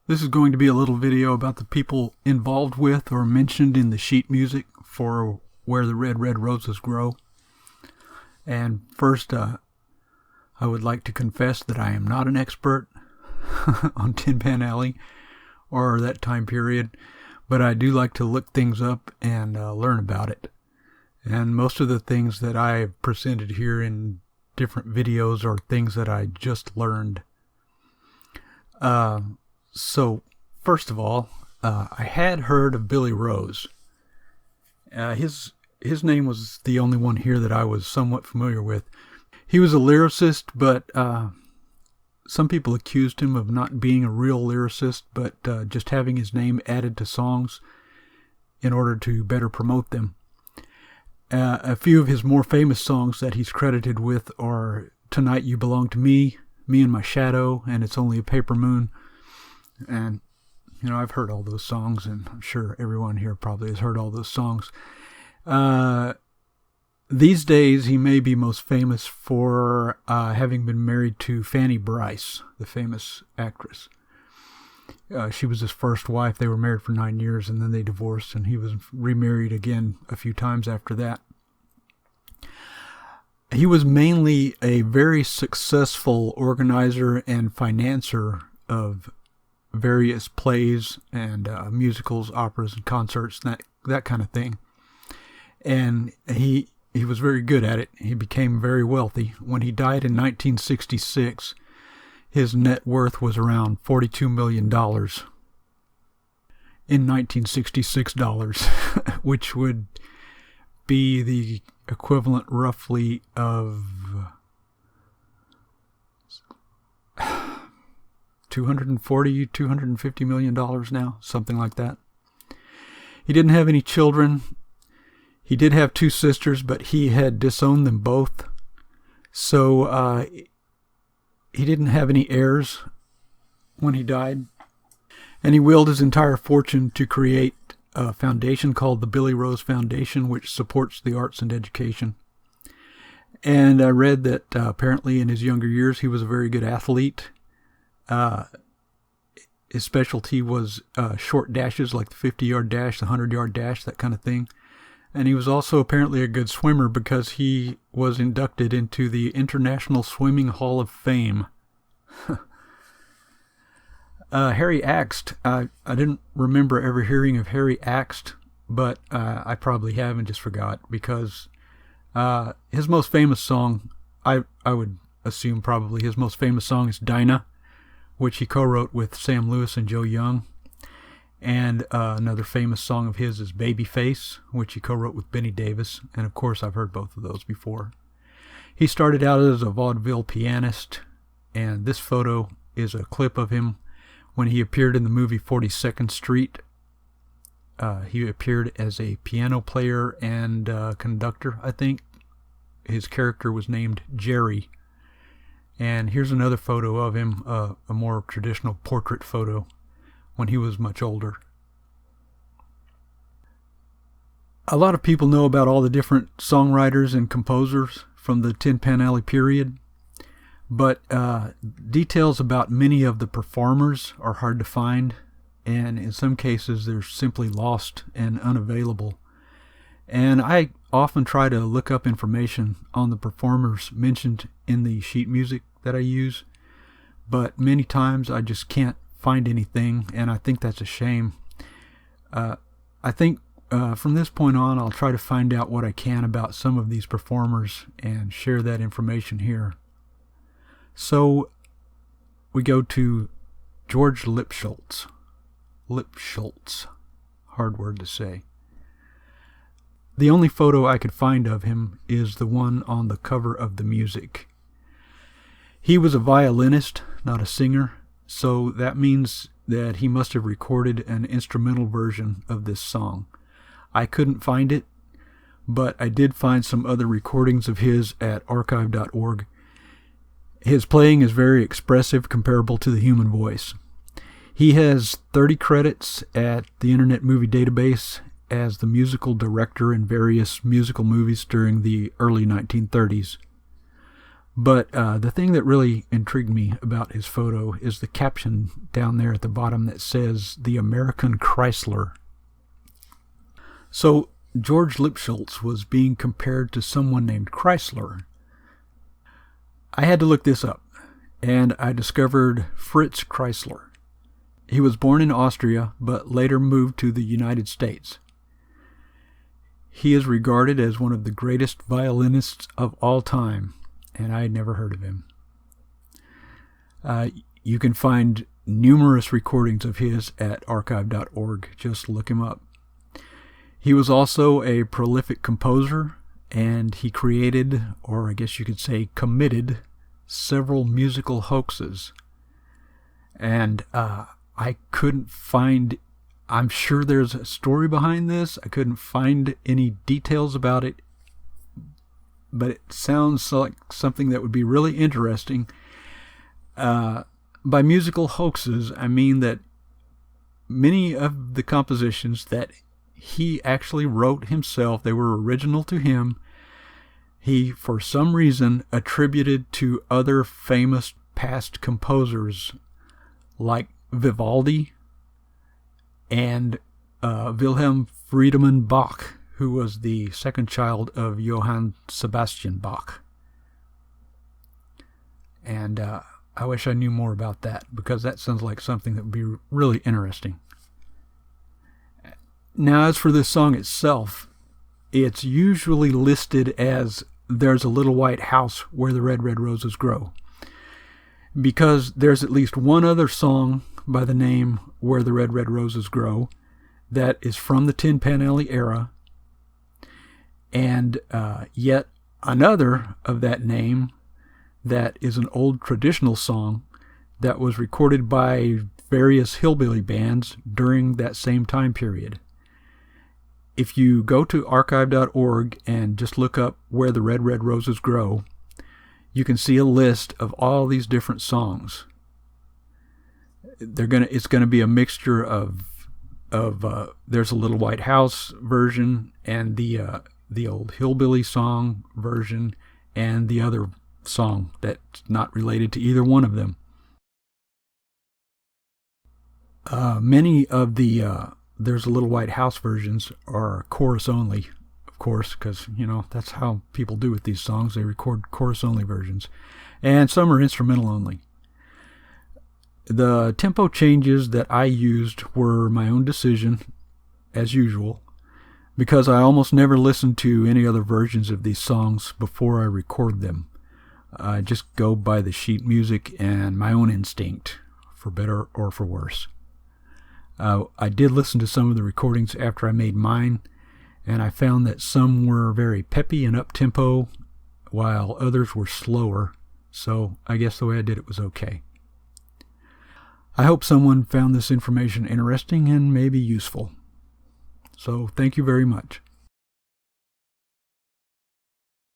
This is going to be a little video about the people involved with or mentioned in the sheet music for Where the Red, Red Roses Grow. And first, I would like to confess that I am not an expert on Tin Pan Alley or that time period, but I do like to look things up and learn about it. And most of the things that I've presented here in different videos are things that I just learned. So, first of all, I had heard of Billy Rose. His name was the only one here that I was somewhat familiar with. He was a lyricist, but some people accused him of not being a real lyricist, but just having his name added to songs in order to better promote them. A few of his more famous songs that he's credited with are Tonight You Belong to Me, Me and My Shadow, and It's Only a Paper Moon. And, you know, I've heard all those songs, and I'm sure everyone here probably has heard all those songs. These days, he may be most famous for having been married to Fanny Brice, the famous actress. She was his first wife. They were married for 9 years, and then they divorced, and he was remarried again a few times after that. He was mainly a very successful organizer and financer of various plays and musicals, operas, and concerts, that kind of thing. And he was very good at it. He became very wealthy. When he died in 1966, his net worth was around $42 million in 1966 dollars, which would be the equivalent roughly of $250 million now, something like that. He didn't have any children. He did have two sisters, but he had disowned them both. So he didn't have any heirs when he died. And he willed his entire fortune to create a foundation called the Billy Rose Foundation, which supports the arts and education. And I read that apparently in his younger years he was a very good athlete. His specialty was short dashes like the 50-yard dash, the 100-yard dash, that kind of thing. And he was also apparently a good swimmer because he was inducted into the International Swimming Hall of Fame. Harry Akst, I didn't remember ever hearing of Harry Akst, but I probably have and just forgot, because his most famous song, I would assume probably his most famous song is Dinah, which he co-wrote with Sam Lewis and Joe Young. And another famous song of his is Babyface, which he co-wrote with Benny Davis. And of course, I've heard both of those before. He started out as a vaudeville pianist, and this photo is a clip of him when he appeared in the movie 42nd Street. He appeared as a piano player and conductor, I think. His character was named Jerry. And here's another photo of him, a more traditional portrait photo, when he was much older. A lot of people know about all the different songwriters and composers from the Tin Pan Alley period, but details about many of the performers are hard to find, and in some cases they're simply lost and unavailable. And I often try to look up information on the performers mentioned in the sheet music that I use, but many times I just can't find anything, and I think that's a shame. I think from this point on I'll try to find out what I can about some of these performers and share that information here. So we go to George Lipscholz. Lipscholz, hard word to say. The only photo I could find of him is the one on the cover of the music. He was a violinist, not a singer, so that means that he must have recorded an instrumental version of this song. I couldn't find it, but I did find some other recordings of his at archive.org. His playing is very expressive, comparable to the human voice. He has 30 credits at the Internet Movie Database as the musical director in various musical movies during the early 1930s. But the thing that really intrigued me about his photo is the caption down there at the bottom that says, "The American Chrysler." So George Lipscholz was being compared to someone named Chrysler. I had to look this up, and I discovered Fritz Chrysler. He was born in Austria, but later moved to the United States. He is regarded as one of the greatest violinists of all time, and I had never heard of him. You can find numerous recordings of his at archive.org. Just look him up. He was also a prolific composer, and he created, or I guess you could say committed, several musical hoaxes. And I couldn't find, I'm sure there's a story behind this. I couldn't find any details about it, but it sounds like something that would be really interesting. By musical hoaxes, I mean that many of the compositions that he actually wrote himself, they were original to him, he, for some reason, attributed to other famous past composers like Vivaldi and Wilhelm Friedemann Bach, who was the second child of Johann Sebastian Bach. And I wish I knew more about that, because that sounds like something that would be really interesting. Now, as for this song itself, it's usually listed as "There's a Little White House Where the Red, Red Roses Grow," because there's at least one other song by the name "Where the Red, Red Roses Grow" that is from the Tin Pan Alley era, and yet another of that name that is an old traditional song that was recorded by various hillbilly bands during that same time period. If you go to archive.org and just look up "Where the Red, Red Roses Grow," you can see a list of all these different songs. It's gonna be a mixture of "There's a Little White House" version, and the old hillbilly song version, and the other song that's not related to either one of them. Many of the "There's a Little White House" versions are chorus only, of course, because, that's how people do with these songs. They record chorus only versions. And some are instrumental only. The tempo changes that I used were my own decision, as usual, because I almost never listen to any other versions of these songs before I record them. I just go by the sheet music and my own instinct, for better or for worse. I did listen to some of the recordings after I made mine, and I found that some were very peppy and up-tempo, while others were slower, so I guess the way I did it was okay. I hope someone found this information interesting and maybe useful. So thank you very much.